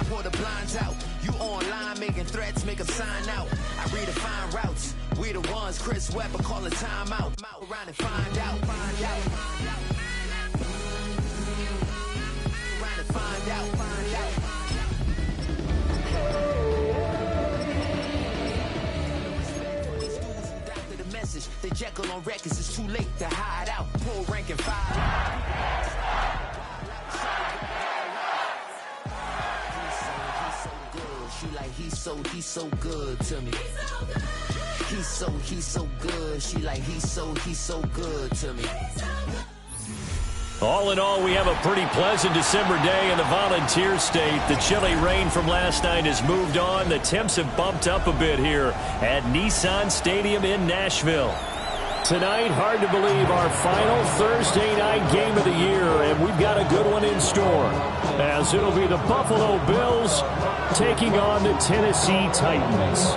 pull the blinds out. You online making threats, make them sign out. I redefine routes. We the ones Chris Webber calling time out. Around and find out. Find out. Around and find out. Find out. The Jekyll on records, it's too late to hide out. Pull rank and file. She like he's so good to me. He's so good. She like he's so good to me. All in all, we have a pretty pleasant December day in the Volunteer State. The chilly rain from last night has moved on. The temps have bumped up a bit here at Nissan Stadium in Nashville. Tonight, hard to believe, our final Thursday night game of the year, and we've got a good one in store, as it'll be the Buffalo Bills taking on the Tennessee Titans.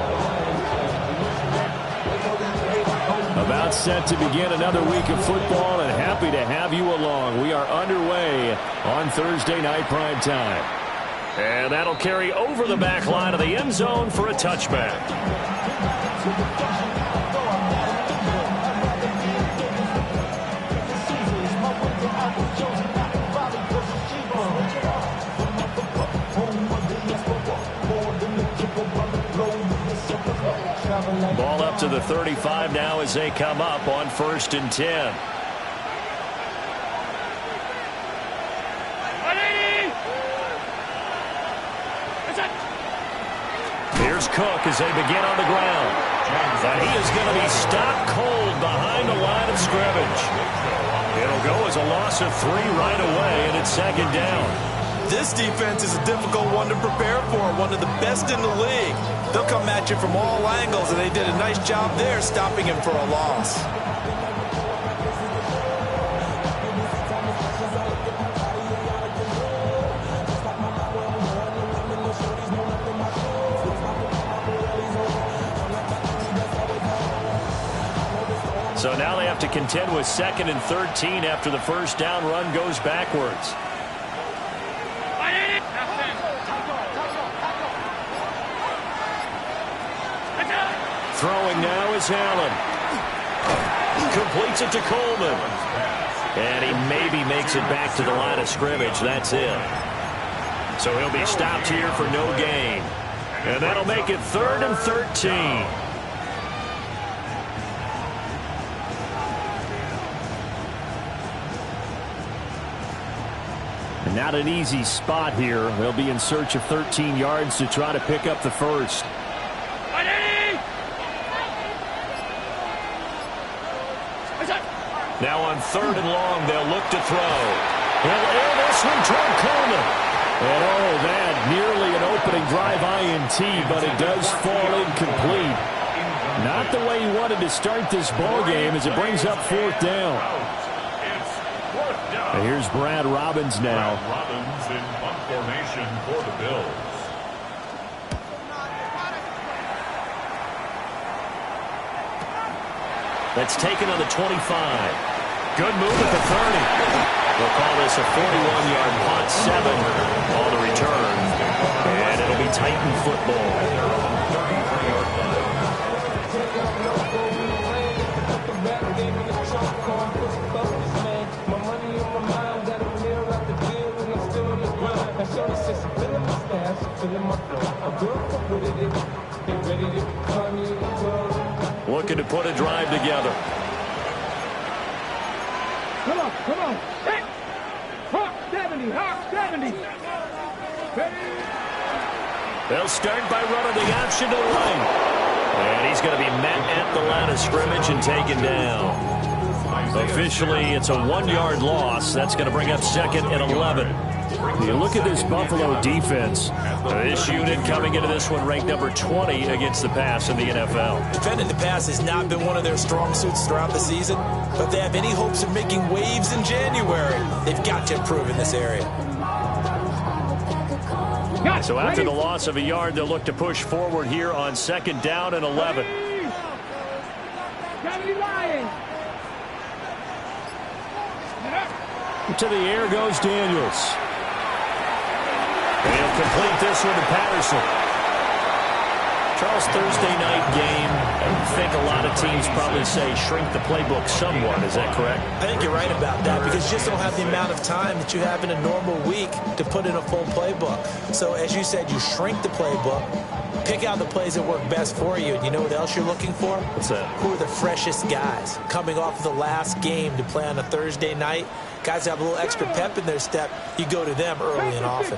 About set to begin another week of football, and happy to have you along. We are underway on Thursday night prime time. And that'll carry over the back line of the end zone for a touchback. Ball up to the 35 now as they come up on 1st and 10. Here's Cook as they begin on the ground. And he is going to be stopped cold behind the line of scrimmage. It'll go as a loss of 3 right away, and it's 2nd down. This defense is a difficult one to prepare for, one of the best in the league. They'll come at you from all angles, and they did a nice job there stopping him for a loss. So now they have to contend with 2nd and 13 after the first down run goes backwards. Throwing now is Allen. Completes it to Coleman. And he maybe makes it back to the line of scrimmage. That's it. So he'll be stopped here for no gain. And that'll make it 3rd and 13. And not an easy spot here. They'll be in search of 13 yards to try to pick up the first. Now on 3rd and long, they'll look to throw. He'll air this one toward Coleman. And oh, that nearly an opening drive INT, but it does fall incomplete. Not the way he wanted to start this ball game as it brings up 4th down. And here's Brad Robbins now. Brad Robbins in punt formation for the Bills. That's taken on the 25. Good move at the 30. We'll call this a 41-yard punt, 7 on the return. And it'll be Titan football. Looking to put a drive together. Come on. Hey! Hawk 70, Hawk 70. They'll start by running the option to the right. And he's going to be met at the line of scrimmage and taken down. Officially, it's a 1-yard loss. That's going to bring up 2nd and 11. You look at this Buffalo defense. This unit coming into this one ranked number 20 against the pass in the NFL. Defending the pass has not been one of their strong suits throughout the season, but if they have any hopes of making waves in January, they've got to improve in this area. So after the loss of a yard, they'll look to push forward here on 2nd down and 11. To the air goes Daniels. And he'll complete this one to Patterson. Charles, Thursday night game, I think a lot of teams probably say shrink the playbook somewhat. Is that correct? I think you're right about that because you just don't have the amount of time that you have in a normal week to put in a full playbook. So as you said, you shrink the playbook, pick out the plays that work best for you. And you know what else you're looking for? What's that? Who are the freshest guys coming off of the last game to play on a Thursday night? Guys have a little extra pep in their step. You go to them early and often.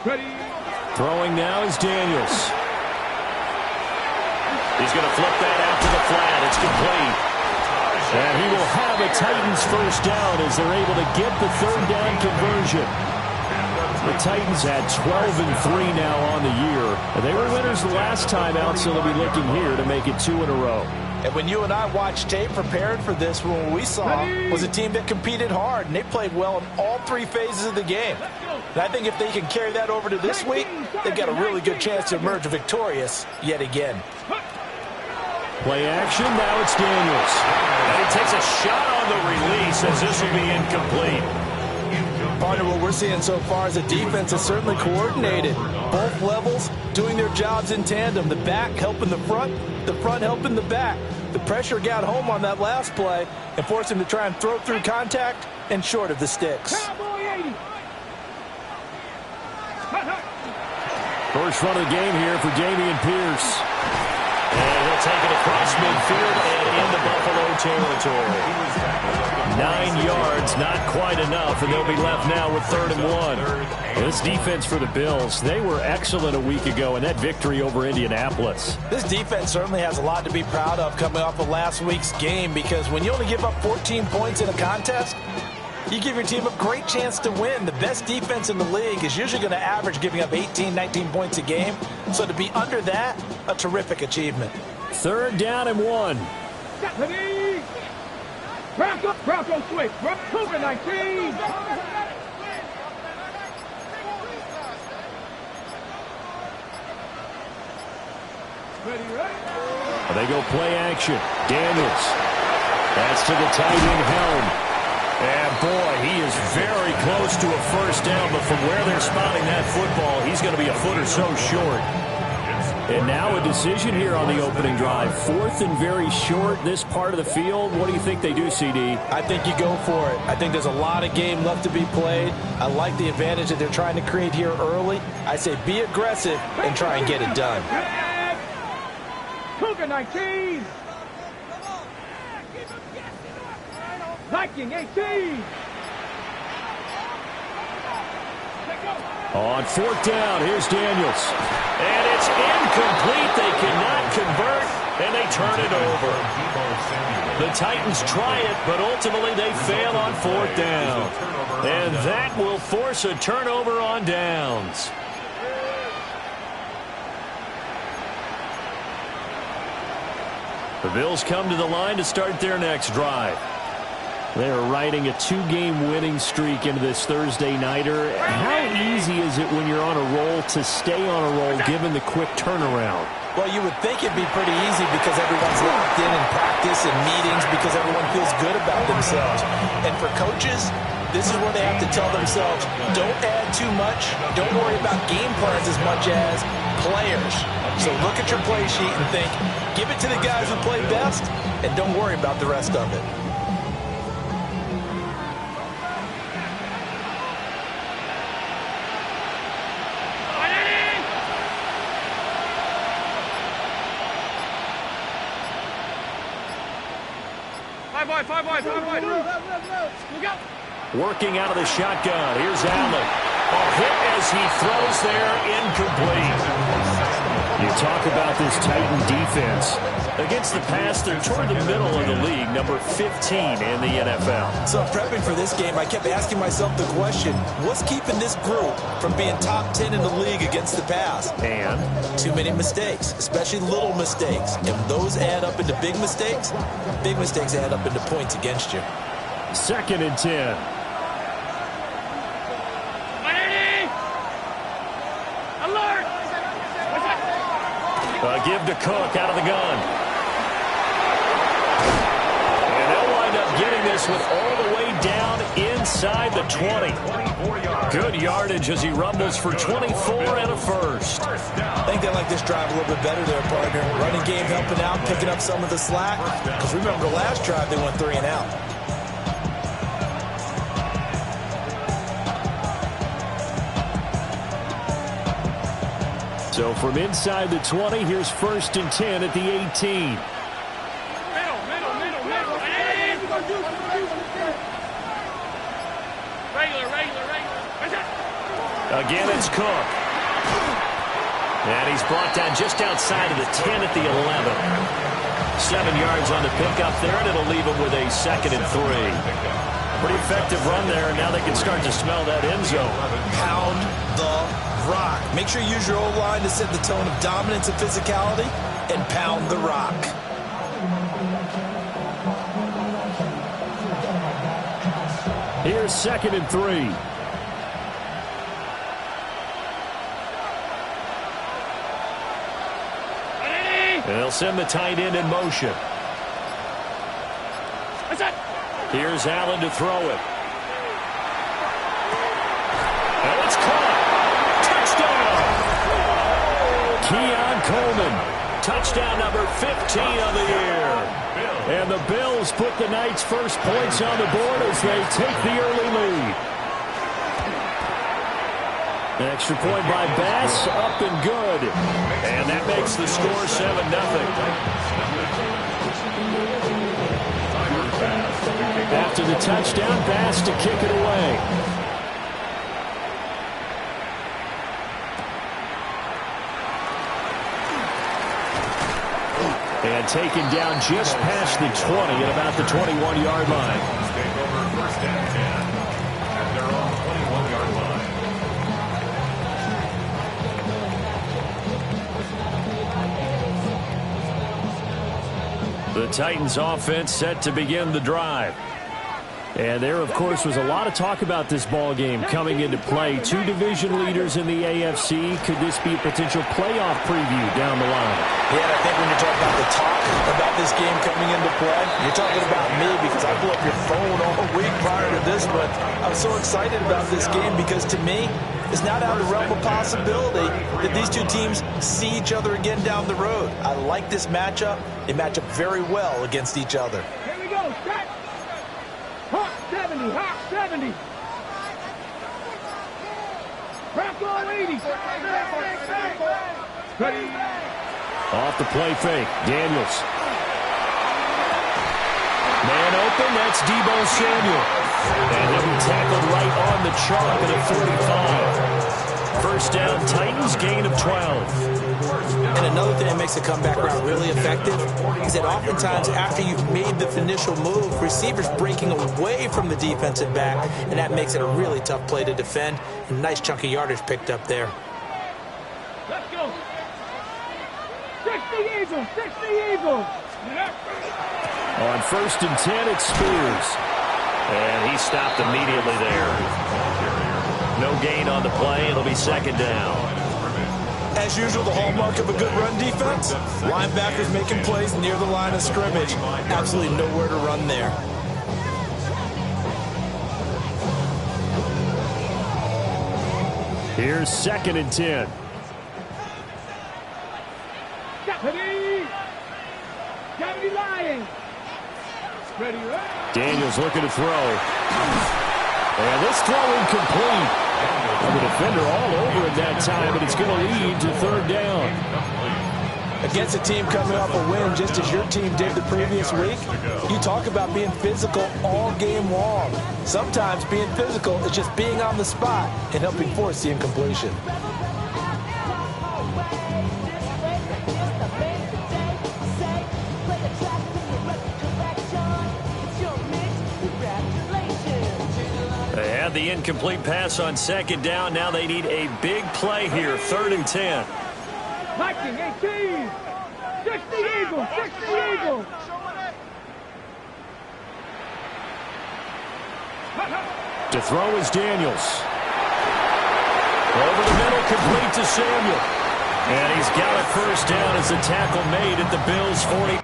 Ready. Throwing now is Daniels. He's going to flip that out to the flat. It's complete. And he will have a Titans first down as they're able to get the third down conversion. The Titans had 12-3 now on the year. And they were winners the last time out, so they'll be looking here to make it 2 in a row. And when you and I watched tape prepared for this, what we saw was a team that competed hard, and they played well in all 3 phases of the game. And I think if they can carry that over to this week, they've got a really good chance to emerge victorious yet again. Play action, now it's Daniels. And he takes a shot on the release as this will be incomplete. Partner, what we're seeing so far is a defense is certainly coordinated. Both levels doing their jobs in tandem. The back helping the front helping the back. The pressure got home on that last play and forced him to try and throw through contact and short of the sticks. First run of the game here for Dameon Pierce. And he'll take it across midfield and into Buffalo territory. 9 yards, not quite enough, and they'll be left now with 3rd and 1. This defense for the Bills, they were excellent a week ago in that victory over Indianapolis. This defense certainly has a lot to be proud of coming off of last week's game because when you only give up 14 points in a contest, you give your team a great chance to win. The best defense in the league is usually going to average giving up 18, 19 points a game. So to be under that, a terrific achievement. 3rd down and 1. Bronco switch. Cougar 19. They go play action. Daniels. That's to the tight end Helm. And boy, he is very close to a first down, but from where they're spotting that football, he's going to be a foot or so short. And now a decision here on the opening drive. 4th and very short, this part of the field. What do you think they do, CD? I think you go for it. I think there's a lot of game left to be played. I like the advantage that they're trying to create here early. I say be aggressive and try and get it done. Cougar 19. Viking 18. On 4th down, here's Daniels. And it's incomplete. They cannot convert, and they turn it over. The Titans try it, but ultimately they fail on 4th down. And that will force a turnover on downs. The Bills come to the line to start their next drive. They are riding a 2-game winning streak into this Thursday nighter. How easy is it when you're on a roll to stay on a roll given the quick turnaround? Well, you would think it'd be pretty easy because everyone's locked in practice and meetings because everyone feels good about themselves. And for coaches, this is where they have to tell themselves, don't add too much. Don't worry about game plans as much as players. So look at your play sheet and think, give it to the guys who play best and don't worry about the rest of it. Five wide. Look out. Working out of the shotgun. Here's Allen. A hit as he throws there, incomplete. You talk about this Titan defense. Against the pass, they're toward the middle of the league, number 15 in the NFL. So prepping for this game, I kept asking myself the question, what's keeping this group from being top 10 in the league against the pass? And? Too many mistakes, especially little mistakes. And when those add up into big mistakes add up into points against you. 2nd and 10. Give to Cook out of the gun. And they'll wind up getting this one all the way down inside the 20. Good yardage as he rumbles for 24 and a first. I think they like this drive a little bit better there, partner. Running game helping out, picking up some of the slack. Because remember, the last drive they went 3 and out. So from inside the 20, here's 1st and 10 at the 18. Again, it's Cook. And he's brought down just outside of the 10 at the 11. 7 yards on the pickup there, and it'll leave him with a 2nd and 3. Pretty effective run there, and now they can start to smell that end zone. Pound the rock. Make sure you use your O-line to set the tone of dominance and physicality, and pound the rock. Here's 2nd and 3. And they'll send the tight end in motion. Here's Allen to throw it. And it's caught. Touchdown! Keon Coleman. Touchdown number 15 of the year. And the Bills put the Knights' first points on the board as they take the early lead. An extra point by Bass, up and good. And that makes the score 7-0. After the touchdown, Bass to kick it away. And taken down just past the 20 at about the 21-yard line. Take over 1st and 10 at their own 21-yard line. The Titans offense set to begin the drive. And there, of course, was a lot of talk about this ball game coming into play. 2 division leaders in the AFC. Could this be a potential playoff preview down the line? Yeah, I think when you're talking about the talk about this game coming into play, you're talking about me because I blew up your phone all week prior to this one. I'm so excited about this game because to me, it's not out of the realm of possibility that these 2 teams see each other again down the road. I like this matchup. They match up very well against each other. Here we go, set. Hawk 70, Hawk 70. Bronco 80. Ready. Off the play fake, Daniels. Man open, that's Deebo Samuel. And he'll be tackled right on the chalk at a 45. First down, Titans, gain of 12. And another thing that makes the comeback route really effective is that oftentimes after you've made the initial move, receivers breaking away from the defensive back, and that makes it a really tough play to defend. A nice chunk of yardage picked up there. Let's go. 60 Eagles, 60 Eagles. On 1st and 10, it's Spears. And he stopped immediately there. No gain on the play. It'll be 2nd down. As usual, the hallmark of a good run defense, linebackers making plays near the line of scrimmage. Absolutely nowhere to run there. Here's 2nd and 10. Deputy Lions. Ready, Daniels looking to throw. And this throw incomplete. And the defender all over it that time, but it's going to lead to 3rd down. Against a team coming off a win just as your team did the previous week, you talk about being physical all game long. Sometimes being physical is just being on the spot and helping force the incompletion. They had the incomplete pass on 2nd down. Now they need a big play here, 3rd and 10. Viking 18. 60 Eagles, 60 Eagles. To throw is Daniels. Over the middle, complete to Samuel. And he's got it 1st down as the tackle made at the Bills' 45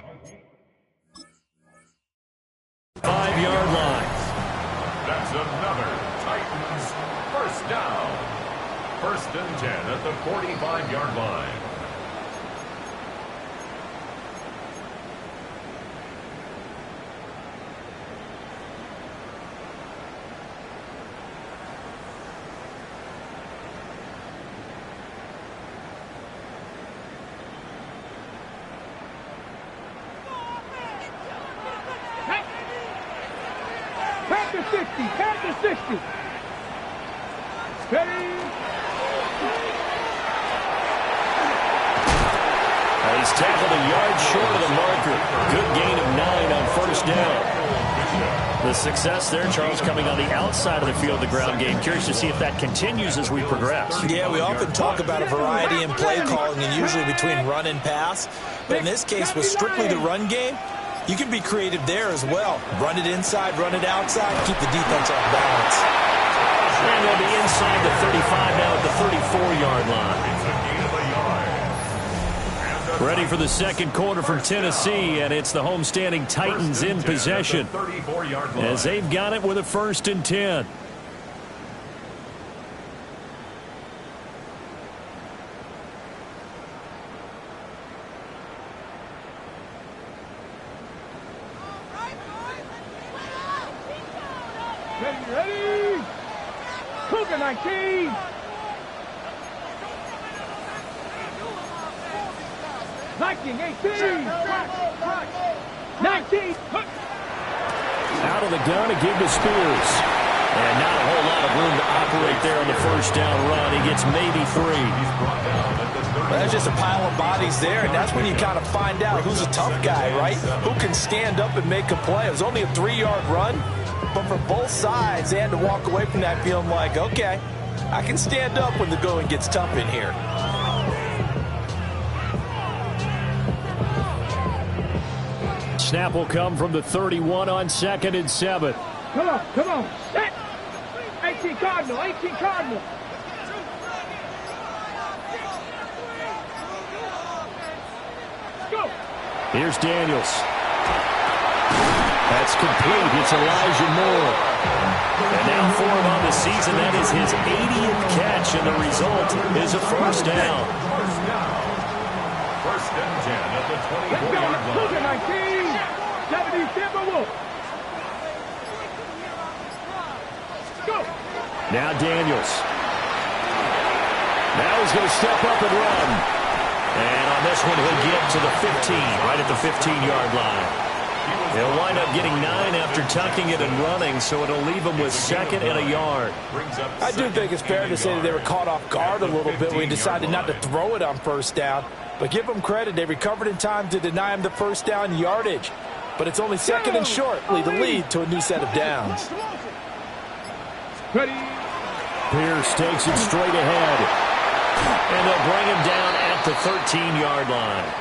another Titans first down. 1st and 10 at the 45-yard line. Panther 60, Panther 60. Ready? He's tackled a yard short of the marker. Good gain of 9 on 1st down. The success there, Charles, coming on the outside of the field, the ground game. Curious to see if that continues as we progress. Yeah, we often talk about a variety in play calling and usually between run and pass. But in this case, with strictly the run game, you can be creative there as well. Run it inside, run it outside, keep the defense off balance. And they'll be inside the 35 now at the 34-yard line. Ready for the second quarter from Tennessee, and it's the homestanding Titans in possession as they've got it with a 1st and 10. Ready? Cougar 19. 19, 18. 19. Out of the gun to give to Spears. And not a whole lot of room to operate there on the 1st down run. He gets maybe 3. That's just a pile of bodies there, and that's when you kind of find out who's a tough guy, right? Who can stand up and make a play. It was only a 3-yard run, but for both sides, they had to walk away from that feeling like, okay, I can stand up when the going gets tough in here. Snap will come from the 31 on 2nd and 7. Come on, come on. Set. 18 Cardinal, 18 Cardinal. Go. Here's Daniels. That's complete. It's Elijah Moore. And now for him on the season, that is his 80th catch, and the result is a 1st down. 1st and 10 at the Let's go. 24-yard line. Cougar 19. 70 Timberwolf. Go. Now Daniels. Now he's going to step up and run. And on this one, he'll get to the 15, right at the 15-yard line. He'll wind up getting 9 after tucking it and running, so it'll leave him with 2nd and a yard. I do think it's fair to say that they were caught off guard a little bit when we decided not to throw it on 1st down. But give them credit. They recovered in time to deny him the 1st down yardage. But it's only 2nd and short, lead the lead to a new set of downs. Ready. Pierce takes it straight ahead. And they'll bring him down at the 13-yard line.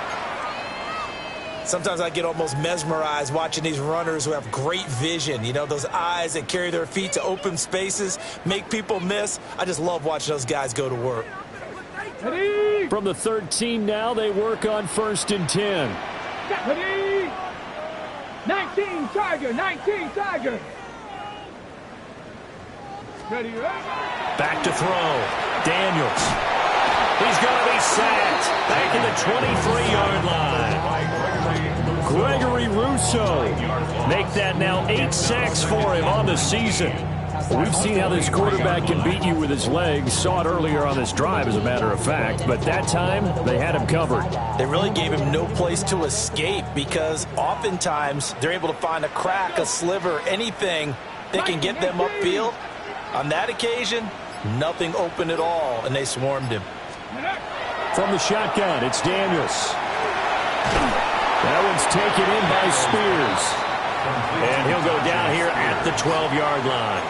Sometimes I get almost mesmerized watching these runners who have great vision. You know, those eyes that carry their feet to open spaces, make people miss. I just love watching those guys go to work. Ready. From the 13 now, they work on 1st and 10. Ready. 19 Tiger, 19 Tiger. Ready. Back to throw. Daniels. He's going to be sacked. Back in the 23-yard line. Gregory Rousseau. Make that now 8 sacks for him on the season. We've seen how this quarterback can beat you with his legs. Saw it earlier on this drive, as a matter of fact. But that time, they had him covered. They really gave him no place to escape because oftentimes they're able to find a crack, a sliver, anything that can get them upfield. On that occasion, nothing open at all, and they swarmed him. From the shotgun, it's Daniels. That one's taken in by Spears. And he'll go down here at the 12-yard line.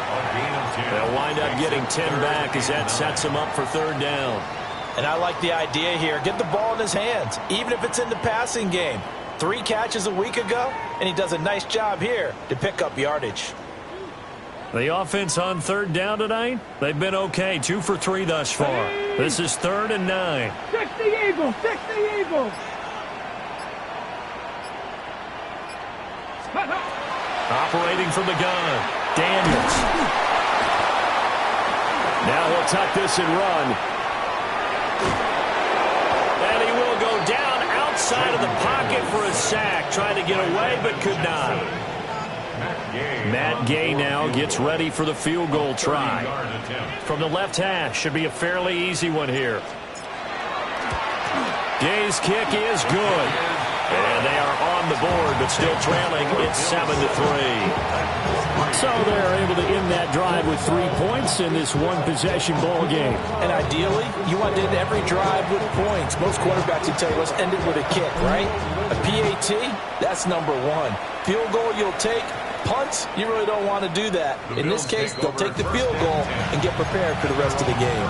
They'll wind up getting 10 back as that sets him up for 3rd down. And I like the idea here. Get the ball in his hands, even if it's in the passing game. 3 catches a week ago, and he does a nice job here to pick up yardage. The offense on 3rd down tonight, they've been okay. 2 for 3 thus far. This is 3rd and 9. 60 Eagles, 60 Eagles. Operating from the gun, Daniels. tuck this and run. And he will go down outside of the pocket for a sack. Trying to get away, but could not. Matt Gay now gets ready for the field goal try. From the left hash, should be a fairly easy one here. Gay's kick is good. And they are on the board, but still trailing. It's 7-3. So they're able to end that drive with 3 points in this one-possession ball game. And ideally, you want to end every drive with points. Most quarterbacks will tell you, let's end it with a kick, right? A PAT, that's number one. Field goal you'll take. Punts, you really don't want to do that. In this case, they'll take the field goal and get prepared for the rest of the game.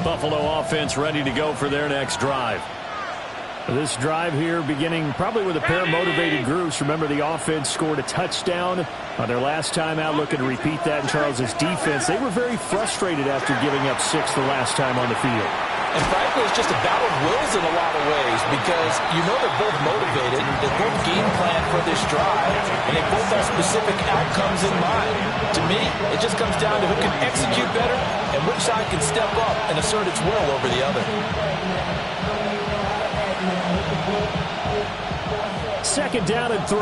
Buffalo offense ready to go for their next drive. This drive here beginning probably with a pair of motivated groups. Remember, the offense scored a touchdown on their last time out, looking to repeat that in Charles's defense. They were very frustrated after giving up 6 the last time on the field. And frankly, it's just a battle of wills in a lot of ways because you know they're both motivated. They both game plan for this drive, and they both have specific outcomes in mind. To me, it just comes down to who can execute better and which side can step up and assert its will over the other. 2nd down and 3.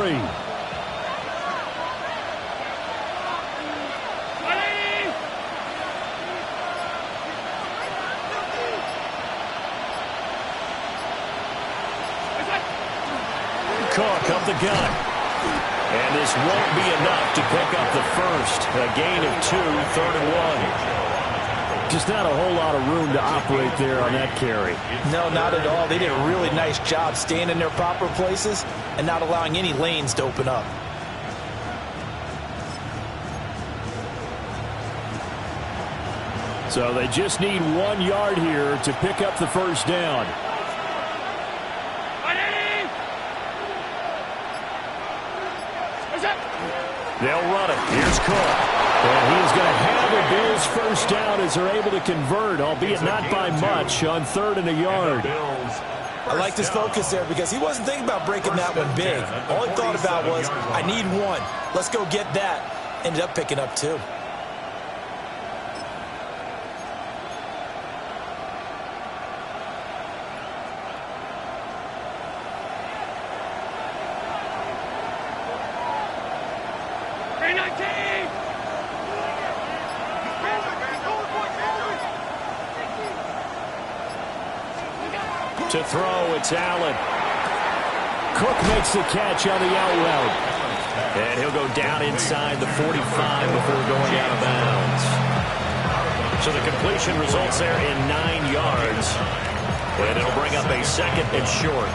Cook up the gun. And this won't be enough to pick up the first. A gain of 2, 3rd and 1. Just not a whole lot of room to operate there on that carry. No, not at all. They did a really nice job staying in their proper places and not allowing any lanes to open up. So they just need 1 yard here to pick up the first down. They'll run it. Here's Cook. And he is going to have the Bills first down as they're able to convert, albeit not by much, on 3rd and a yard. I like this focus there because he wasn't thinking about breaking that one big. All he thought about was, I need 1. Let's go get that. Ended up picking up 2. To throw, it's Allen. Cook makes the catch on the out route. And he'll go down inside the 45 before going out of bounds. So the completion results there in 9 yards. And it'll bring up a 2nd and short.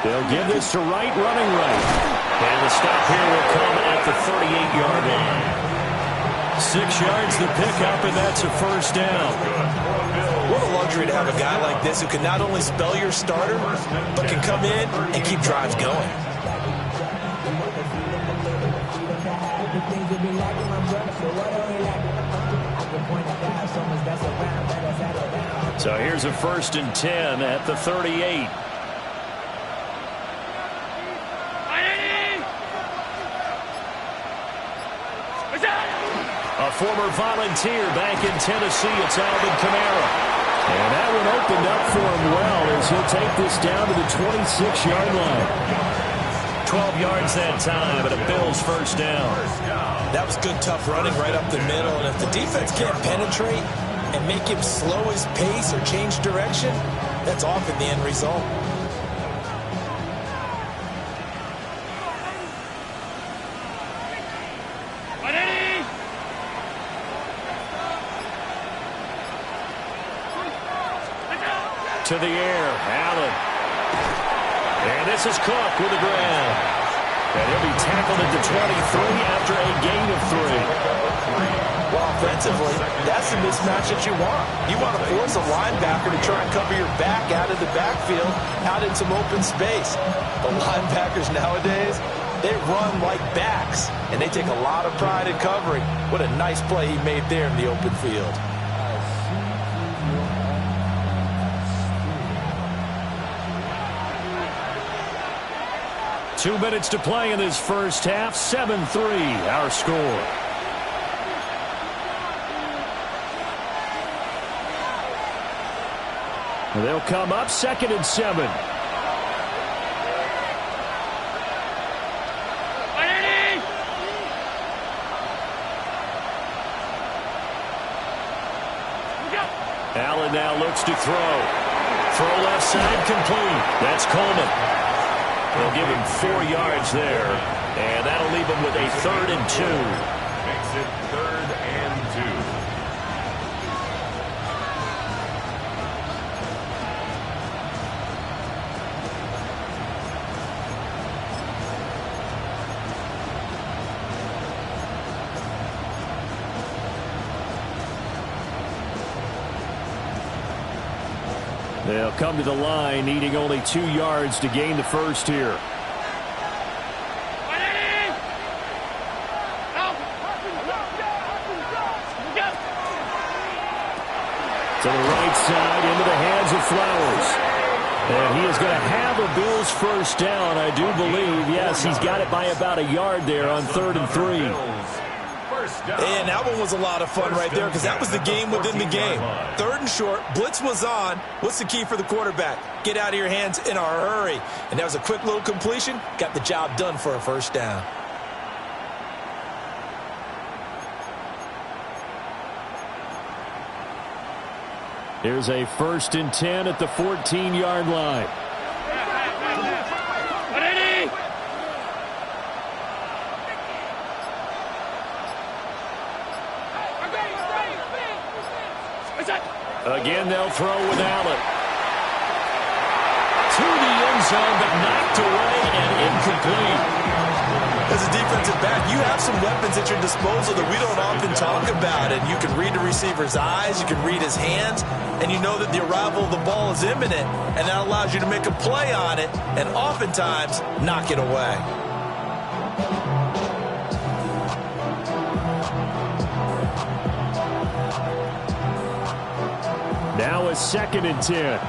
They'll give this to Wright, running right. And the stop here will come at the 38-yard line. 6 yards the pickup, and that's a first down. What a luxury to have a guy like this who can not only spell your starter, but can come in and keep drives going. So here's a 1st and 10 at the 38. A former Volunteer back in Tennessee, it's Alvin Kamara. And that one opened up for him well as he'll take this down to the 26-yard line. 12 yards that time, and a Bills first down. That was good, tough running right up the middle. And if the defense can't penetrate and make him slow his pace or change direction, that's often the end result. to the air. Allen. And this is Cook with the grab. And he'll be tackled at the 23 after a gain of 3. Well, offensively, that's the mismatch that you want. You want to force a linebacker to try and cover your back out of the backfield, out in some open space. The linebackers nowadays, they run like backs, and they take a lot of pride in covering. What a nice play he made there in the open field. 2 minutes to play in this first half. 7-3, our score. They'll come up 2nd and 7. Allen now looks to throw. Throw left side complete. That's Coleman. They'll give him 4 yards there, and that'll leave him with a 3rd and 2. Makes it 3rd and 2. They'll come to the line, needing only 2 yards to gain the first here. To the right side, into the hands of Flowers. And he is going to have a Bills first down, I do believe. Yes, he's got it by about a yard there on 3rd and 3. And that one was a lot of fun right there because that was the game within the game. 3rd and short, blitz was on. What's the key for the quarterback? Get out of your hands in a hurry. And that was a quick little completion. Got the job done for a first down. Here's a 1st and 10 at the 14-yard line. Again, they'll throw with Allen. To the end zone, but knocked away and incomplete. As a defensive back, you have some weapons at your disposal that we don't often talk about. And you can read the receiver's eyes, you can read his hands, and you know that the arrival of the ball is imminent. And that allows you to make a play on it and oftentimes knock it away. Now a 2nd and 10.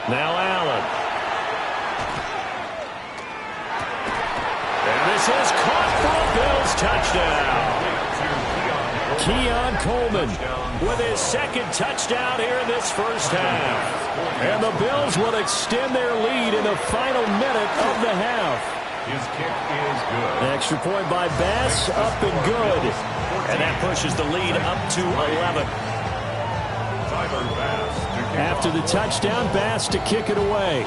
Now Allen. And this is caught for a Bills touchdown. Keon Coleman with his 2nd touchdown here in this first half. And the Bills will extend their lead in the final minute of the half. His kick is good. Extra point by Bass, up and good. And that pushes the lead up to 11. Tyler Bass to kick After the touchdown, Bass to kick it away.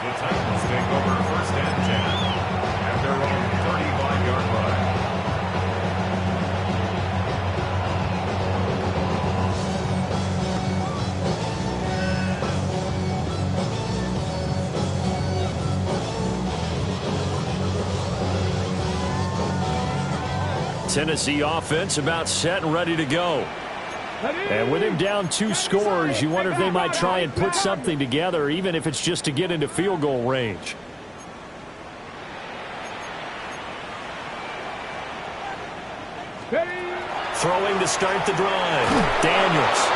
The Titans take over 1st and 10 at their own 35-yard line. Tennessee offense about set and ready to go. And with him down 2 scores, you wonder if they might try and put something together, even if it's just to get into field goal range. Throwing to start the drive. Daniels.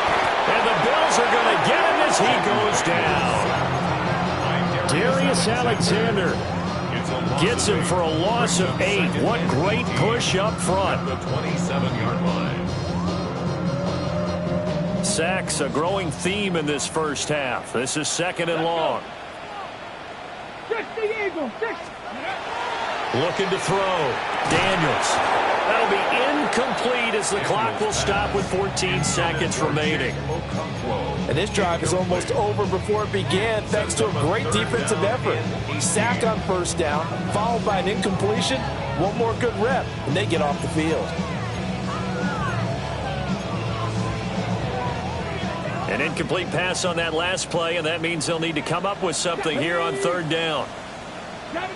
And the Bills are going to get him as he goes down. Darius Alexander gets him for a loss of 8. What great push up front. The 27-yard line. Sacks, a growing theme in this first half. This is 2nd and long. Looking to throw. Daniels. That'll be incomplete as the clock will stop with 14 seconds remaining. And this drive is almost over before it began thanks to a great defensive effort. Sack on first down, followed by an incompletion, one more good rep, and they get off the field. An incomplete pass on that last play, and that means they'll need to come up with something here on third down. Back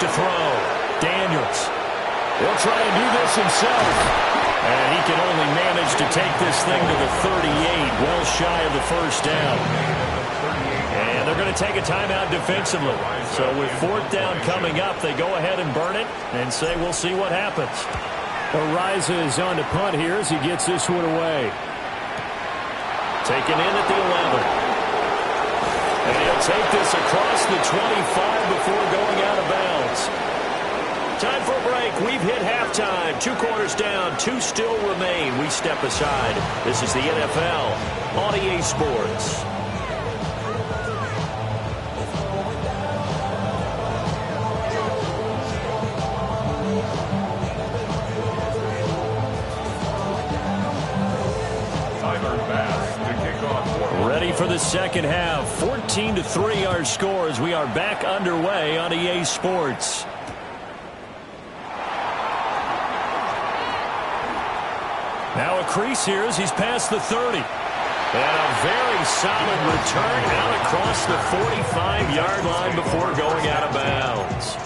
to throw. Daniels. He'll try and do this himself. And he can only manage to take this thing to the 38, well shy of the first down. And they're going to take a timeout defensively. So with fourth down coming up, they go ahead and burn it and say we'll see what happens. Ariza is on to punt here as he gets this one away. Taken in at the 11. And he'll take this across the 25 before going out of bounds. Time for a break. We've hit halftime. 2 quarters down. 2 still remain. We step aside. This is the NFL on EA Sports. Ready for the second half. 14-3 our score as we are back underway on EA Sports. Now a crease here as he's past the 30. And a very solid return out across the 45-yard line before going out of bounds.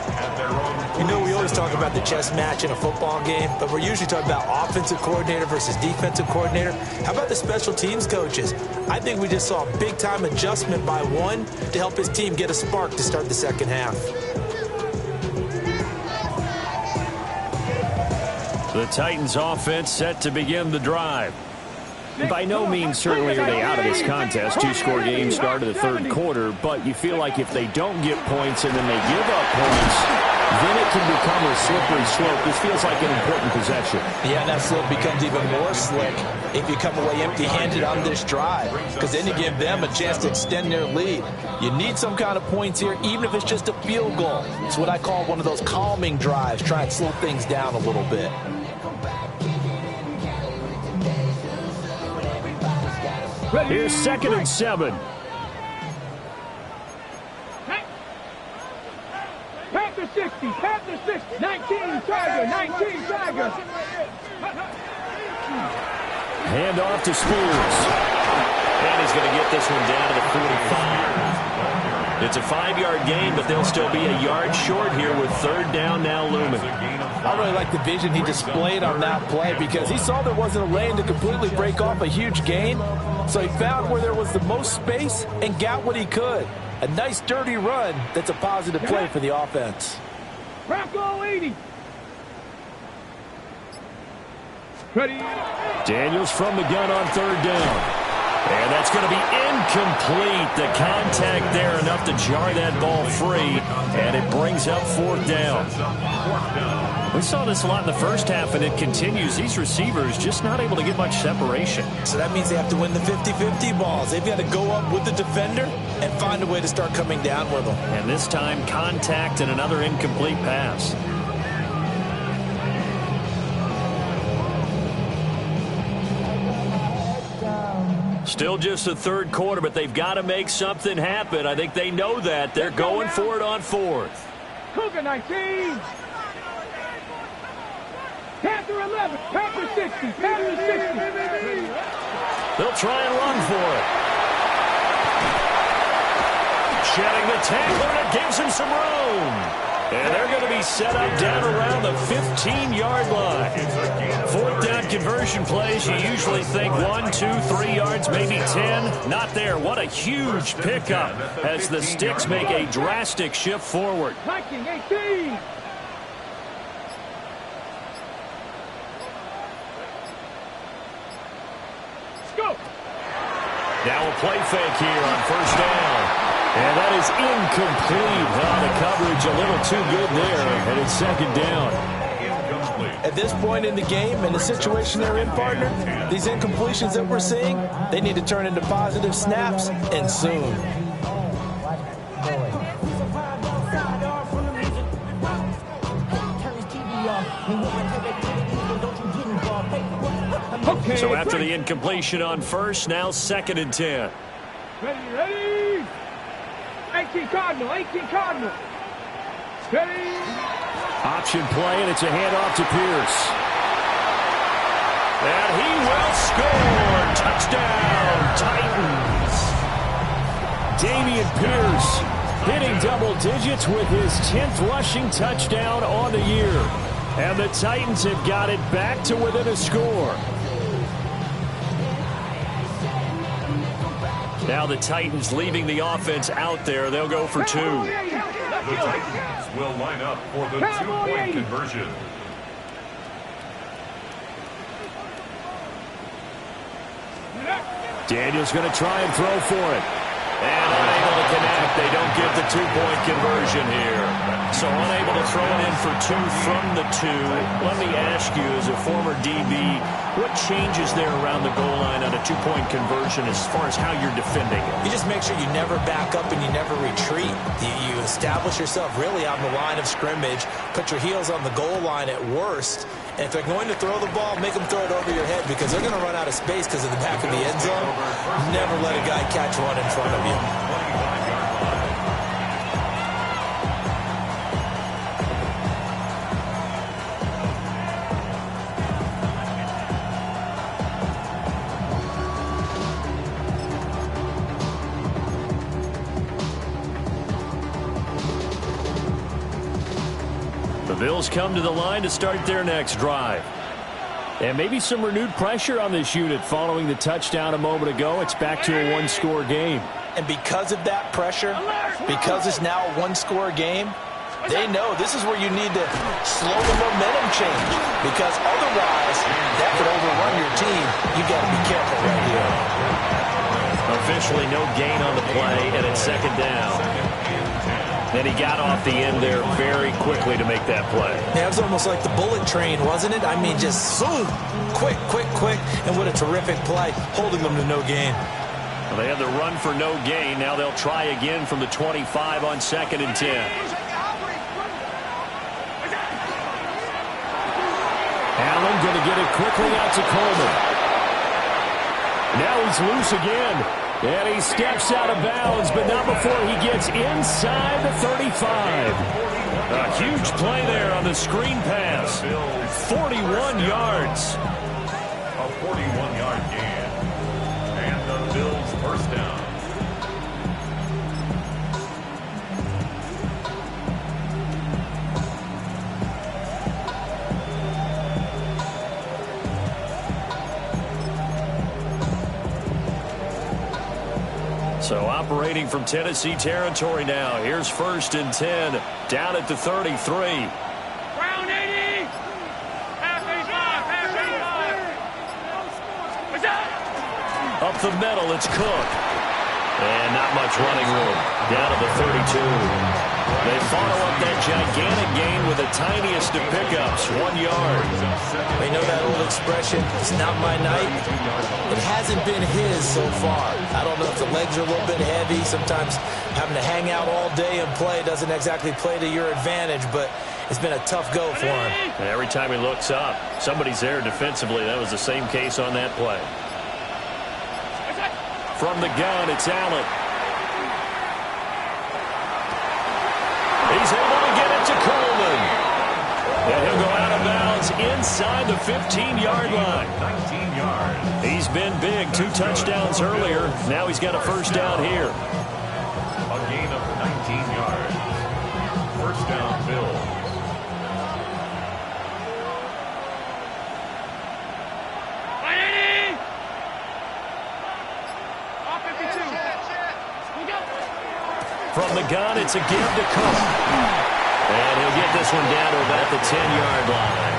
You know, we always talk about the chess match in a football game, but we're usually talking about offensive coordinator versus defensive coordinator. How about the special teams coaches? I think we just saw a big-time adjustment by one to help his team get a spark to start the second half. The Titans offense set to begin the drive. By no means certainly are they out of this contest. 2-score game start of the third quarter, but you feel like if they don't get points and then they give up points, then it can become a slippery slope. This feels like an important possession. Yeah, and that slope becomes even more slick if you come away empty-handed on this drive, because then you give them a chance to extend their lead. You need some kind of points here, even if it's just a field goal. It's what I call one of those calming drives, try and slow things down a little bit. Here's 2nd and 7. Panther 60, Panther 60, 19 Tiger, 19 Tiger. Hand off to Spears. And he's going to get this one down to the 45. It's a 5-yard gain, but they'll still be a yard short here with third down now looming. I really like the vision he displayed on that play because he saw there wasn't a lane to completely break off a huge gain. So he found where there was the most space and got what he could. A nice dirty run that's a positive play for the offense. Bronco 80. Ready. Daniels from the gun on third down. And that's going to be incomplete. The contact there enough to jar that ball free. And it brings up fourth down. We saw this a lot in the first half, and it continues. These receivers just not able to get much separation. So that means they have to win the 50-50 balls. They've got to go up with the defender and find a way to start coming down with them. And this time, contact and another incomplete pass. Still just the third quarter, but they've got to make something happen. I think they know that. They're going for it on fourth. Cougar 19. Panther 11, Panther 60, Panther 60. They'll try and run for it. Shedding the tackler, and it gives him some room. And they're going to be set up down around the 15-yard line. Fourth down conversion plays, you usually think 1, 2, 3 yards, maybe 10. Not there. What a huge pickup as the Sticks make a drastic shift forward. Viking 18. Go. Now a play fake here on first down. And that is incomplete. The coverage a little too good there, and it's second down. At this point in the game and the situation they're in, partner, these incompletions that we're seeing, they need to turn into positive snaps, and soon. So after the incompletion on first, now 2nd and 10. Ready. 18 Cardinal. Ready. Option play, and it's a handoff to Pierce. And he will score. Touchdown, Titans. Dameon Pierce hitting double digits with his 10th rushing touchdown on the year. And the Titans have got it back to within a score. Now the Titans leaving the offense out there. They'll go for 2. The Titans will line up for the 2-point conversion. Daniel's going to try and throw for it. And unable to connect. They don't get the 2-point conversion here. So unable to throw it in for 2 from the 2. Let me ask you, as a former DB, what changes there around the goal line on a 2-point conversion as far as how you're defending it? You just make sure you never back up and you never retreat. You establish yourself really on the line of scrimmage, put your heels on the goal line at worst, and if they're going to throw the ball, make them throw it over your head because they're going to run out of space because of the back of the end zone. Never let a guy catch one in front of you. The Bills come to the line to start their next drive. And maybe some renewed pressure on this unit following the touchdown a moment ago. It's back to a 1-score game. And because of that pressure, because it's now a 1-score game, they know this is where you need to slow the momentum change. Because otherwise, that could overrun your team. You got to be careful right here. Officially no gain on the play, and it's 2nd down. And he got off the end there very quickly to make that play. Yeah, it was almost like the bullet train, wasn't it? I mean, just zoom, quick. And what a terrific play, holding them to no gain. Well, they had the run for no gain. Now they'll try again from the 25 on 2nd and 10. Allen going to get it quickly out to Coleman. Now he's loose again. And he steps out of bounds, but not before he gets inside the 35. A huge play there on the screen pass. 41 yards. A 41-yard gain. And the Bills first down. So operating from Tennessee territory now. Here's 1st and 10. Down at the 33. Round 80. Half 85. What's up? Up the middle, it's Cook. And not much running room. Down to the 32. They follow up that gigantic gain with the tiniest of pickups, 1 yard. You know that old expression, it's not my night? It hasn't been his so far. I don't know if the legs are a little bit heavy. Sometimes having to hang out all day and play doesn't exactly play to your advantage, but it's been a tough go for him. And every time he looks up, somebody's there defensively. That was the same case on that play. From the gun, it's Allen. He's able to get it to Coleman. And he'll go out of bounds inside the 15-yard line. 19 yards. He's been big. 2 touchdowns earlier. Now he's got a first down here. A gain of 19 yards. First down, Bills. From the gun, it's a give to Cook. And he'll get this one down to about the 10-yard line.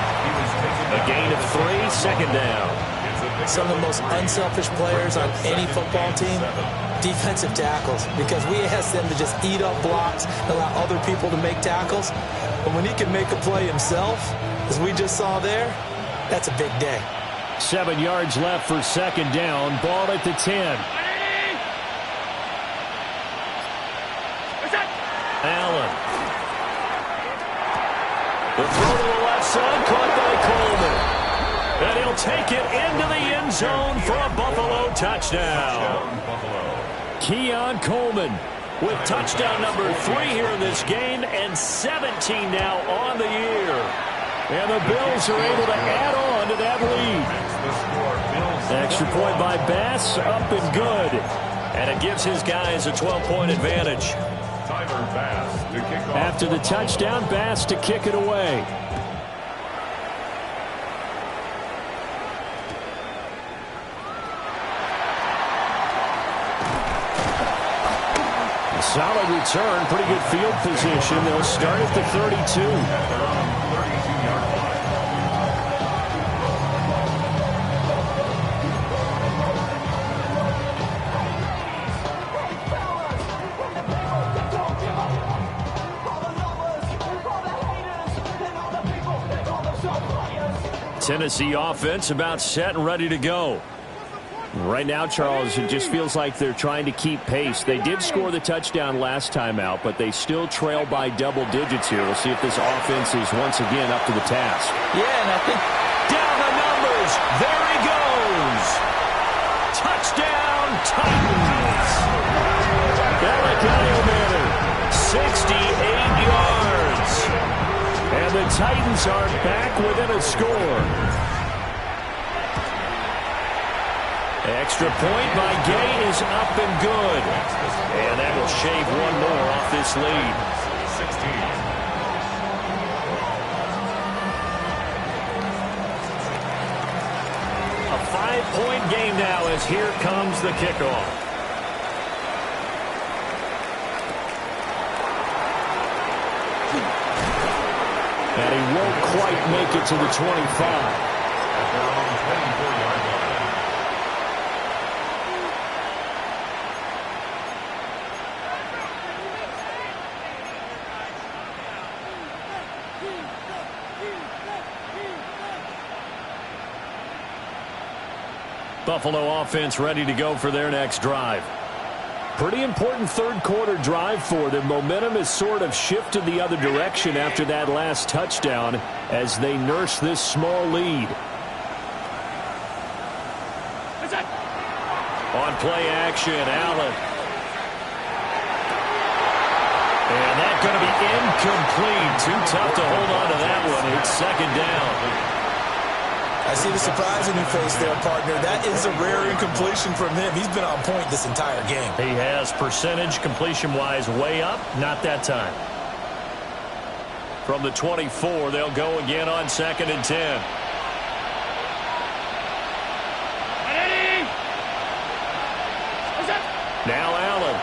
A gain of 3, 2nd down. Some of the most unselfish players on any football team, defensive tackles, because we ask them to just eat up blocks, allow other people to make tackles. But when he can make a play himself, as we just saw there, that's a big day. 7 yards left for 2nd down. Ball at the 10. Allen. The throw to the left side, caught by Coleman. And he'll take it into the end zone for a Buffalo touchdown. Keon Coleman with touchdown number 3 here in this game, and 17 now on the year. And the Bills are able to add on to that lead. Extra point by Bass, up and good. And it gives his guys a 12-point advantage. After the touchdown, Bass to kick it away. A solid return, pretty good field position. They'll start at the 32. Tennessee offense about set and ready to go. Right now, Charles, it just feels like they're trying to keep pace. They did score the touchdown last time out, but they still trail by double digits here. We'll see if this offense is once again up to the task. Yeah, and I think down the numbers. There he goes. Touchdown, Titans. Eric Edelman, 68 yards. And the Titans are back within a score. Extra point by Gay is up and good. And that will shave one more off this lead. 16. A 5-point game now as here comes the kickoff. And he won't quite make it to the 25. At their own 24-yard line. Buffalo offense ready to go for their next drive. Pretty important third quarter drive for them. Momentum has sort of shifted the other direction after that last touchdown as they nurse this small lead. On play action, Allen. And that's going to be incomplete. Too tough to hold on to that one. It's second down. I see the surprise in your face there, partner. That is a rare incompletion from him. He's been on point this entire game. He has. Percentage completion-wise way up. Not that time. From the 24, they'll go again on 2nd and 10. Now Allen.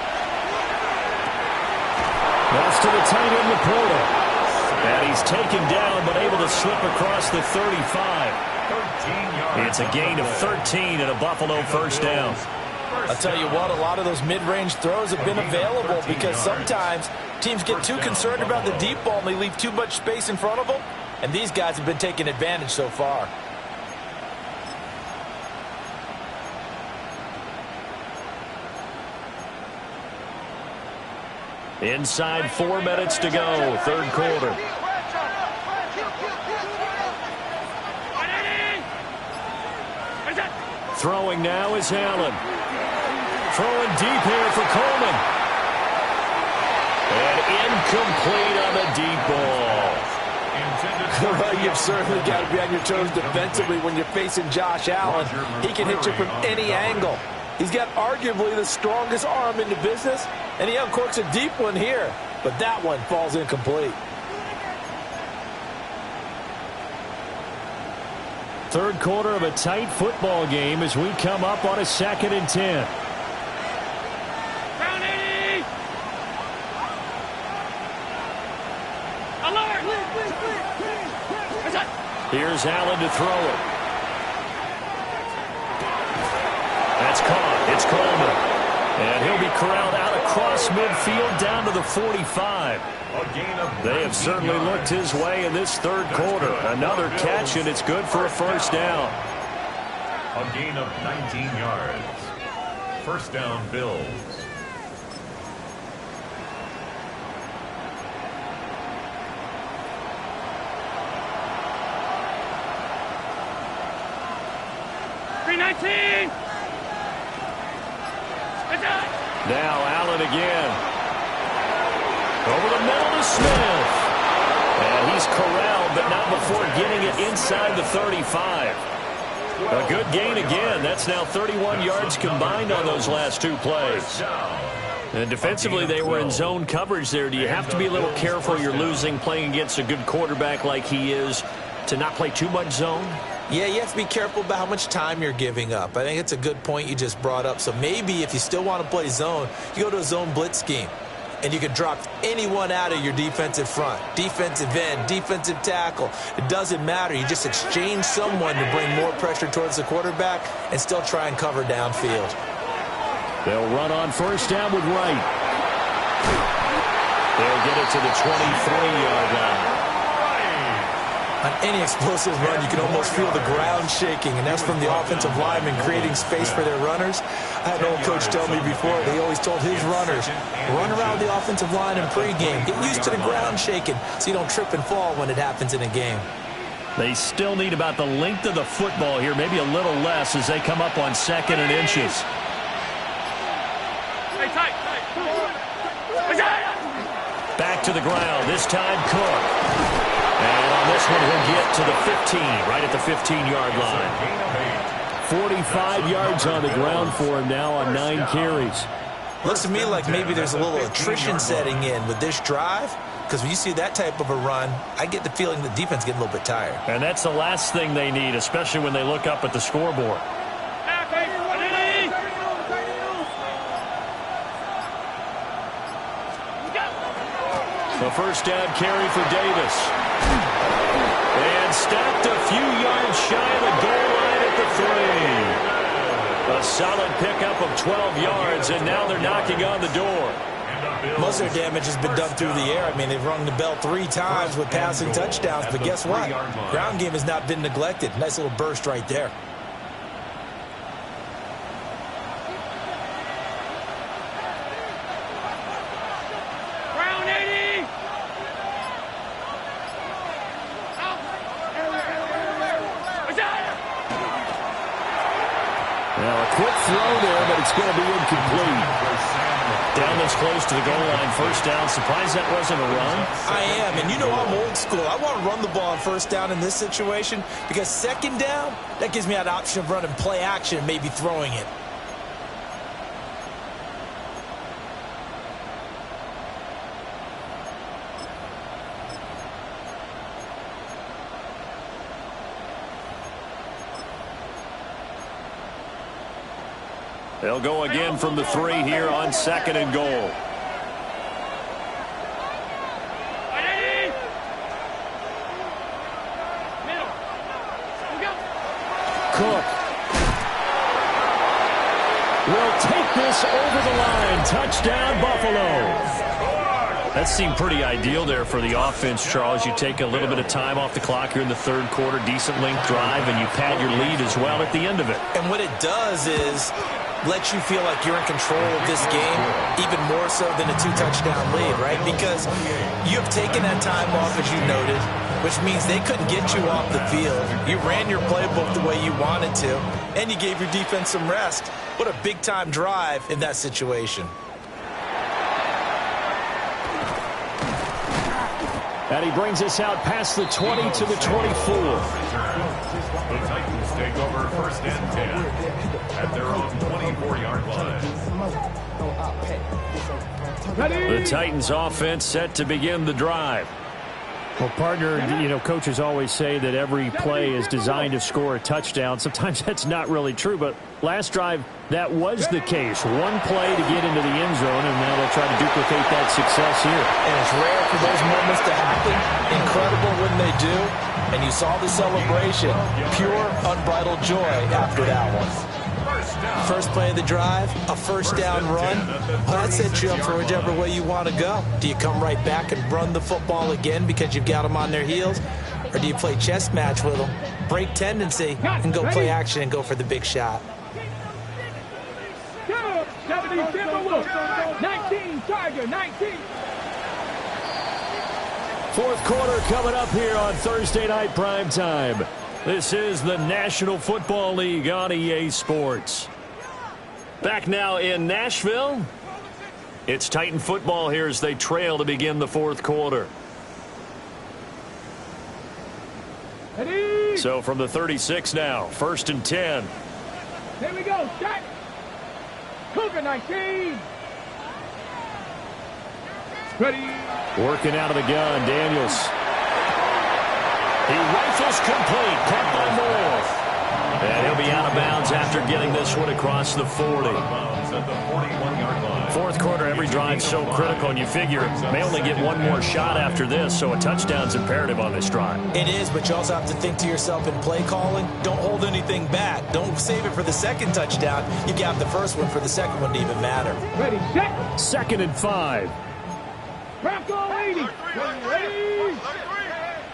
That's to the tight end, Laporta. And he's taken down but able to slip across the 35. It's a gain of 13 and a Buffalo first down. I'll tell you what, a lot of those mid-range throws have been available because sometimes teams get too concerned about the deep ball and they leave too much space in front of them. And these guys have been taking advantage so far. Inside 4 minutes to go, third quarter. Throwing now is Allen. Throwing deep here for Coleman. And incomplete on the deep ball. Well, you've certainly got to be on your toes defensively when you're facing Josh Allen. He can hit you from any angle. He's got arguably the strongest arm in the business, and he uncorks a deep one here. But that one falls incomplete. Third quarter of a tight football game as we come up on a 2nd and 10. Here's Allen to throw it. That's caught. It's Coleman. And he'll be corralled out across midfield down to the 45. They have certainly looked his way in this third quarter. Another catch, and it's good for a first down. A gain of 19 yards. First down, Bills. 319. Now Allen again. Over the middle to Smith. And he's corralled, but not before getting it inside the 35. A good gain again. That's now 31 yards combined on those last two plays. And defensively, they were in zone coverage there. Do you have to be a little careful? You're losing, playing against a good quarterback like he is, to not play too much zone? Yeah, you have to be careful about how much time you're giving up. I think it's a good point you just brought up. So maybe if you still want to play zone, you go to a zone blitz scheme. And you can drop anyone out of your defensive front. Defensive end, defensive tackle. It doesn't matter. You just exchange someone to bring more pressure towards the quarterback and still try and cover downfield. They'll run on first down with Wright. They'll get it to the 23-yard line. On any explosive run, you can almost feel the ground shaking, and that's from the offensive linemen creating space for their runners. I had an old coach tell me before, they always told his runners, run around the offensive line in pregame. Get used to the ground shaking so you don't trip and fall when it happens in a game. They still need about the length of the football here, maybe a little less as they come up on 2nd and inches. Back to the ground, this time Cook. And on this one, he'll get to the 15, right at the 15-yard line. 45 yards on the ground for him now on 9 carries. Looks to me like maybe there's a little attrition setting in with this drive, because when you see that type of a run, I get the feeling the defense getting a little bit tired. And that's the last thing they need, especially when they look up at the scoreboard. The first down carry for Davis. And stopped a few yards shy of the goal line at the 3. A solid pickup of 12 yards, and now they're knocking on the door. Most of their damage has been done through the air. I mean, they've rung the bell 3 times with passing touchdowns, but guess what? Ground game has not been neglected. Nice little burst right there. Quick throw there, but it's going to be incomplete. Down this close to the goal line, first down. Surprised that wasn't a run? I am, and you know I'm old school. I want to run the ball on first down in this situation because second down, that gives me that option of running play action and maybe throwing it. They'll go again from the 3 here on 2nd and goal. Cook will take this over the line. Touchdown, Buffalo. That seemed pretty ideal there for the offense, Charles. You take a little bit of time off the clock here in the 3rd quarter, decent length drive, and you pad your lead as well at the end of it. And what it does is let you feel like you're in control of this game, even more so than a 2-touchdown lead, right? Because you have taken that time off, as you noted, which means they couldn't get you off the field. You ran your playbook the way you wanted to, and you gave your defense some rest. What a big-time drive in that situation. And he brings us out past the 20 to the 24. The Titans take over 1st and 10 at their own 24-yard line. The Titans offense set to begin the drive. Well, partner, you know, coaches always say that every play is designed to score a touchdown. Sometimes that's not really true, but last drive, that was the case. One play to get into the end zone, and now they'll try to duplicate that success here. And it's rare for those moments to happen. Incredible when they do. And you saw the celebration. Pure, unbridled joy after that one. First play of the drive, a first down run. Well, that sets you up for whichever way you want to go. Do you come right back and run the football again because you've got them on their heels? Or do you play chess match with them, break tendency, and go play action and go for the big shot? 19, Tiger, 19. 4th quarter coming up here on Thursday Night Prime Time. This is the National Football League on EA Sports. Back now in Nashville. It's Titan football here as they trail to begin the fourth quarter. Ready? So from the 36 now, 1st and 10. Here we go. Shot. Cougar 19. Ready? Working out of the gun, Daniels. He rifles complete, caught by Moore. And he'll be out of bounds after getting this one across the 40. Fourth quarter, every drive's so critical, and you figure may only get one more shot after this, so a touchdown's imperative on this drive. It is, but you also have to think to yourself in play calling, don't hold anything back. Don't save it for the second touchdown. You got the first one for the second one to even matter. Ready, set. 2nd and 5. Bronco 80. Ready?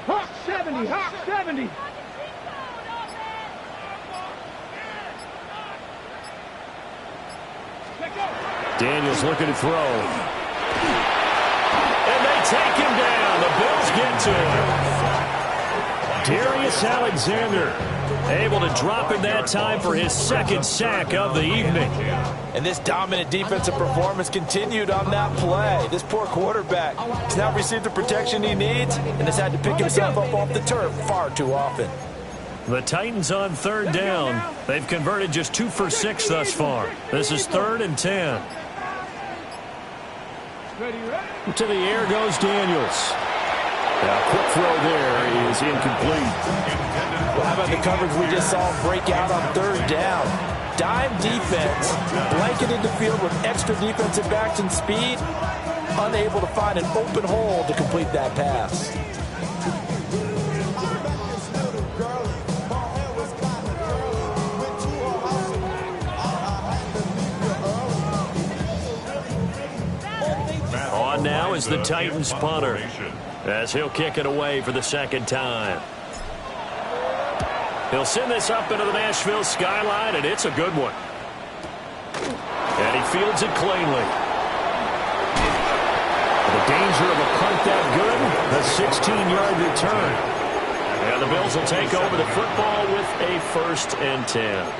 Hawk 70. Hawk 70. Daniels looking to throw. And they take him down. The Bills get to him. Darius Alexander able to drop him that time for his 2nd sack of the evening. And this dominant defensive performance continued on that play. This poor quarterback has now received the protection he needs and has had to pick himself up off the turf far too often. The Titans on 3rd down. They've converted just 2 for 6 thus far. This is 3rd and 10. To the air goes Daniels. Now, quick throw there is incomplete. Well, how about the coverage we just saw break out on 3rd down? Dime defense, blanketed the field with extra defensive backs and speed, unable to find an open hole to complete that pass. On now is the Titans punter, as he'll kick it away for the 2nd time. He'll send this up into the Nashville skyline, and it's a good one. And he fields it cleanly. The danger of a punt that good, a 16-yard return. And the Bills will take over the football with a 1st and 10.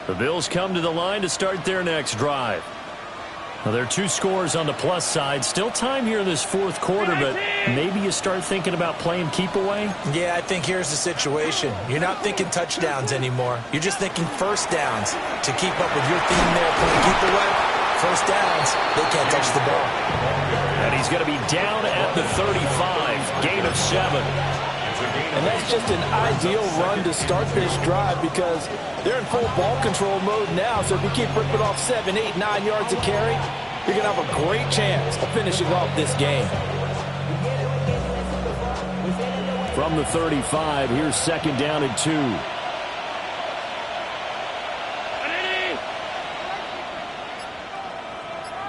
The Bills come to the line to start their next drive. Now, there are 2 scores on the plus side. Still time here in this 4th quarter, but maybe you start thinking about playing keep away? Yeah, I think here's the situation. You're not thinking touchdowns anymore. You're just thinking 1st downs to keep up with your theme there, playing keep away. 1st downs, they can't touch the ball. And he's going to be down at the 35, gain of 7. And that's just an ideal run to start this drive because they're in full ball control mode now. So if you keep ripping off 7, 8, 9 yards of carry, you're going to have a great chance of finishing off this game. From the 35, here's 2nd down and 2.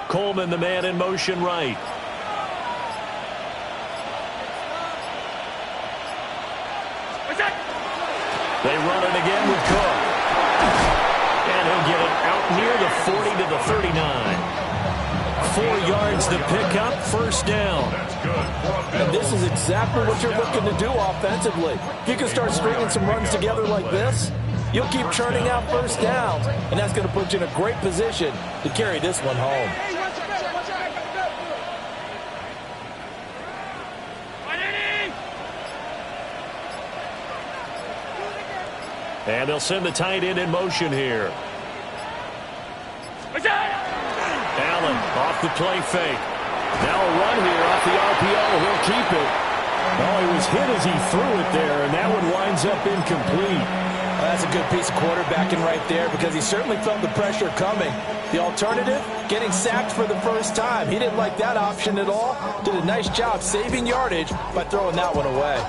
Coleman, the man in motion right. They run it again with Cook. And he'll get it out near the 40 to the 39. 4 yards to pick up, 1st down. And this is exactly what you're looking to do offensively. If you can start stringing some runs together like this, you'll keep churning out 1st downs, and that's going to put you in a great position to carry this one home. And they'll send the tight end in motion here. Allen off the play fake. Now a run here off the RPO. He'll keep it. Oh, he was hit as he threw it there, and that one winds up incomplete. Well, that's a good piece of quarterbacking right there because he certainly felt the pressure coming. The alternative, getting sacked for the 1st time. He didn't like that option at all. Did a nice job saving yardage by throwing that one away.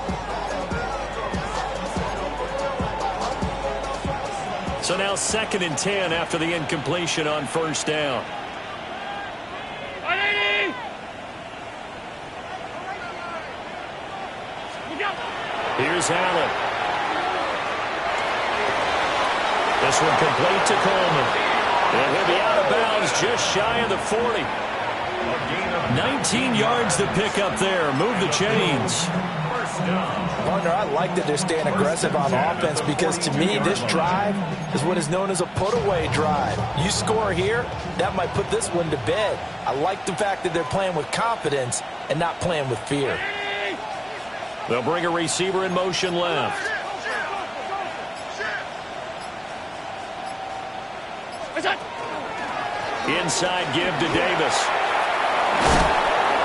So now 2nd and 10 after the incompletion on 1st down. Here's Allen. This one complete to Coleman. And he'll be out of bounds just shy of the 40. 19 yards to pick up there. Move the chains. Partner, I like that they're staying aggressive on offense because to me this drive is what is known as a put-away drive. You score here, that might put this one to bed. I like the fact that they're playing with confidence and not playing with fear. They'll bring a receiver in motion left. Inside give to Davis.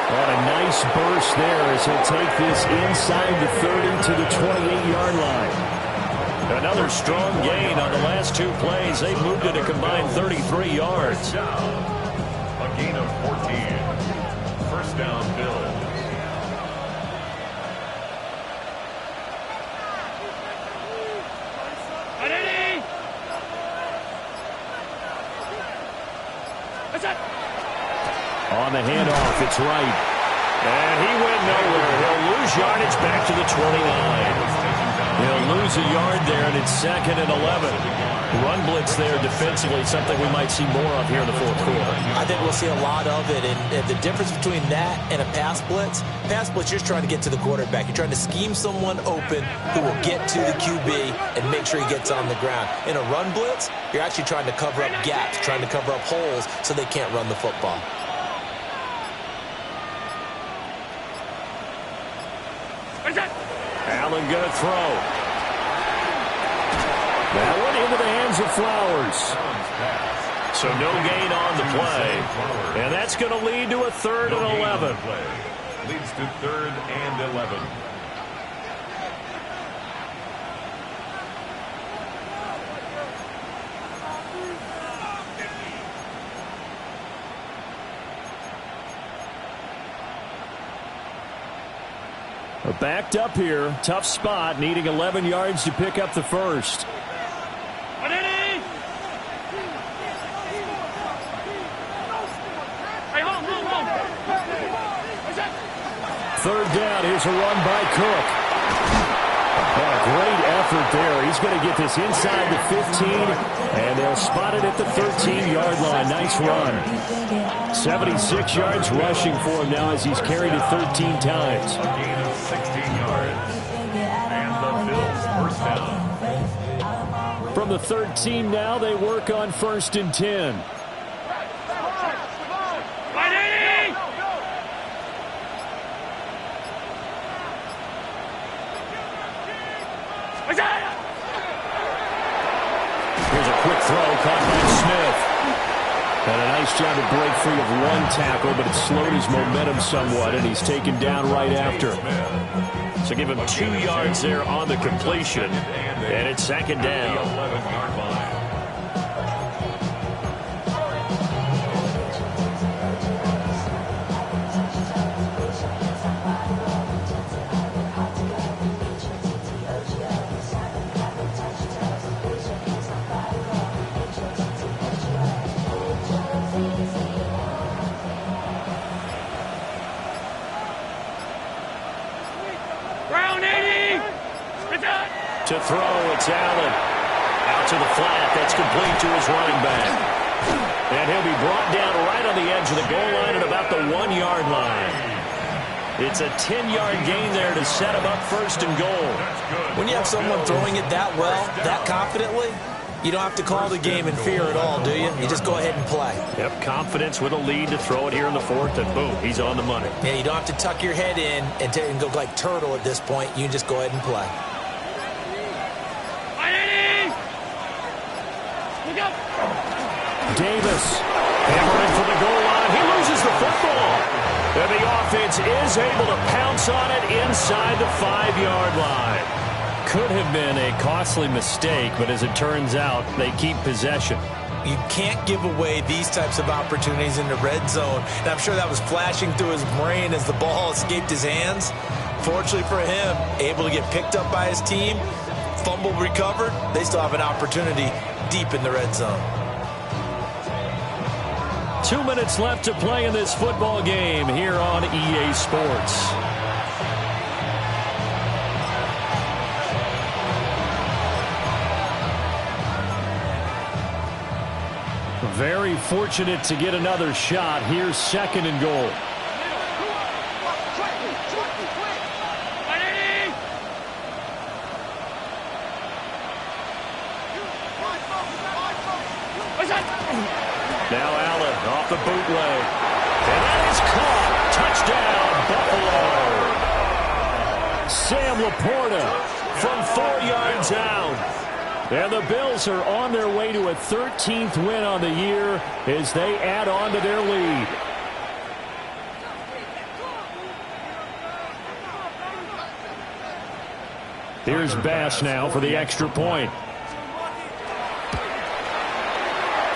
And a nice burst there as he'll take this inside the 30 to the 28-yard line. Another strong gain on the last two plays. They moved it a combined 33 yards. A gain of 14. First down, Bills. On the handoff, it's right. And he went nowhere. He'll lose yardage back to the 29. He'll lose a yard there, and it's 2nd and 11. Run blitz there defensively, something we might see more of here in the fourth quarter. I think we'll see a lot of it, and the difference between that and a pass blitz, you're trying to get to the quarterback. You're trying to scheme someone open who will get to the QB and make sure he gets on the ground. In a run blitz, you're actually trying to cover up gaps, trying to cover up holes so they can't run the football. Allen going to throw. That one into the hands of Flowers. So no gain on the play. And that's going to lead to a 3rd and 11. Leads to 3rd and 11. Backed up here. Tough spot. Needing 11 yards to pick up the first. Third down. Here's a run by Cook. Great effort there. He's going to get this inside the 15, and they'll spot it at the 13-yard line. Nice run. 76 yards rushing for him now as he's carried it 13 times. A gain of 16 yards. And the Bills first down. From the 13 now, they work on 1st and 10. Here's a quick throw caught by Smith. And a nice job to break free of one tackle, but it slowed his momentum somewhat, and he's taken down right after. So give him 2 yards there on the completion, and it's 2nd down. 11-yard line. To throw, it's Allen. Out to the flat. That's complete to his running back. And he'll be brought down right on the edge of the goal line at about the 1-yard line. It's a 10-yard gain there to set him up 1st and goal. When you have someone throwing it that well, that confidently, you don't have to call the game in fear at all, do you? You just go ahead and play. Yep, confidence with a lead to throw it here in the 4th, and boom, he's on the money. Yeah, you don't have to tuck your head in and go like turtle at this point. You just go ahead and play. Davis hammering for the goal line. He loses the football. And the offense is able to pounce on it inside the 5-yard line. Could have been a costly mistake, but as it turns out, they keep possession. You can't give away these types of opportunities in the red zone. And I'm sure that was flashing through his brain as the ball escaped his hands. Fortunately for him, able to get picked up by his team, fumble recovered. They still have an opportunity deep in the red zone. 2 minutes left to play in this football game here on EA Sports. Very fortunate to get another shot. Here's second and goal. Now Allen off the bootleg. And that is caught. Touchdown, Buffalo. Sam Laporta from 4 yards out. And the Bills are on their way to a 13th win on the year as they add on to their lead. Here's Bass now for the extra point.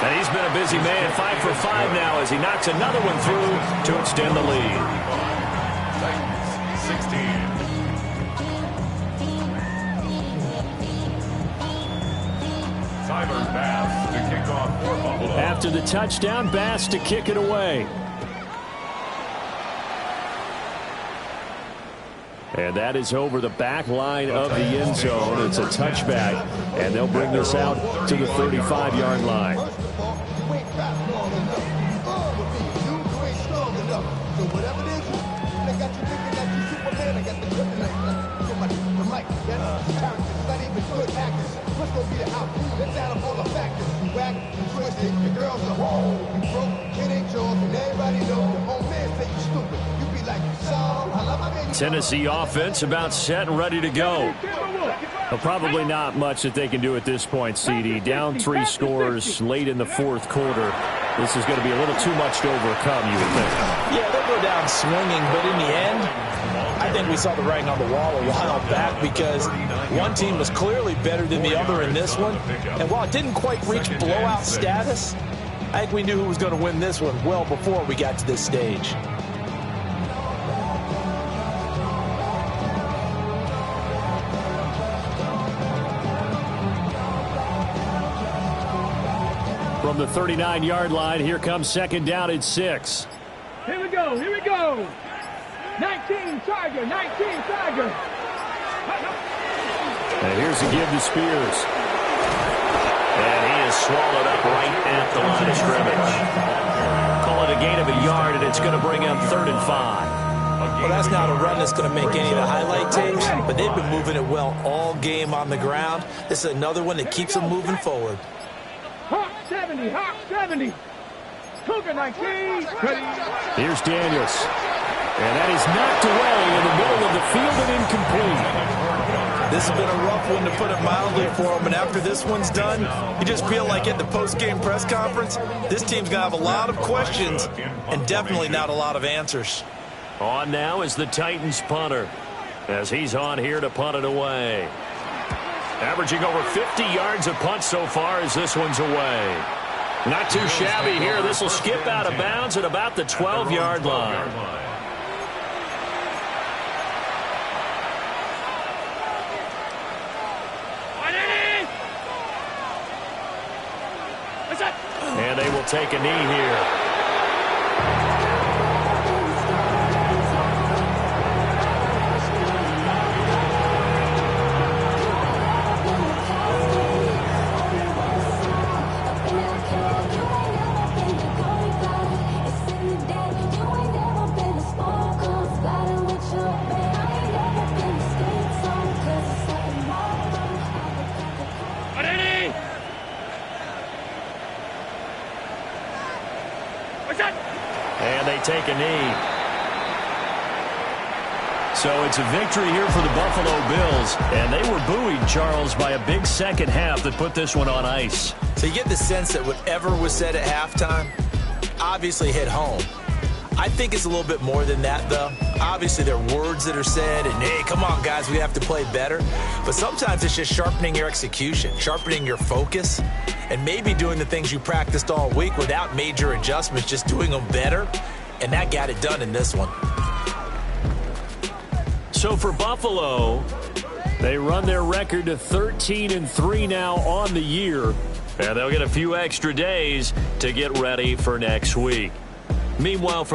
And he's been a busy man, 5 for 5 now as he knocks another one through to extend the lead. Titans, 16. Tyler Bass to kick off for Buffalo. After the touchdown, Bass to kick it away. And that is over the back line of the end zone. It's a touchback, and they'll bring this out to the 35-yard line. Tennessee offense about set and ready to go. But probably not much that they can do at this point, CD. Down 3 scores late in the fourth quarter. This is going to be a little too much to overcome, you would think. Yeah, they'll go down swinging, but in the end, I think we saw the writing on the wall a while back because one team was clearly better than the other in this one. And while it didn't quite reach blowout status, I think we knew who was going to win this one well before we got to this stage. From the 39-yard line, here comes second down at 6. Here we go, here we go. 19 Tiger, 19 Tiger. And here's the give to Spears. And he is swallowed up right at the line of scrimmage. Call it a gain of a yard, and it's going to bring up 3rd and 5. Well, that's not a run that's going to make any of the highlight tapes, but they've been moving it well all game on the ground. This is another one that keeps them moving forward. Hawk 70, Hawk 70. Cougar 19. Here's Daniels. And that is knocked away in the middle of the field and incomplete. This has been a rough one, to put it mildly, for them. And after this one's done, you just feel like at the post-game press conference, this team's going to have a lot of questions and definitely not a lot of answers. On now is the Titans punter as he's on here to punt it away. Averaging over 50 yards a punt so far as this one's away. Not too shabby here. This will skip out of bounds at about the 12-yard line. And they will take a knee here. And they take a knee. So it's a victory here for the Buffalo Bills. And they were buoyed, Charles, by a big second half that put this one on ice. So you get the sense that whatever was said at halftime obviously hit home. I think it's a little bit more than that, though. Obviously, there are words that are said, and, hey, come on, guys, we have to play better. But sometimes it's just sharpening your execution, sharpening your focus, and maybe doing the things you practiced all week without major adjustments, just doing them better. And that got it done in this one. So for Buffalo, they run their record to 13-3 now on the year. And they'll get a few extra days to get ready for next week. Meanwhile, for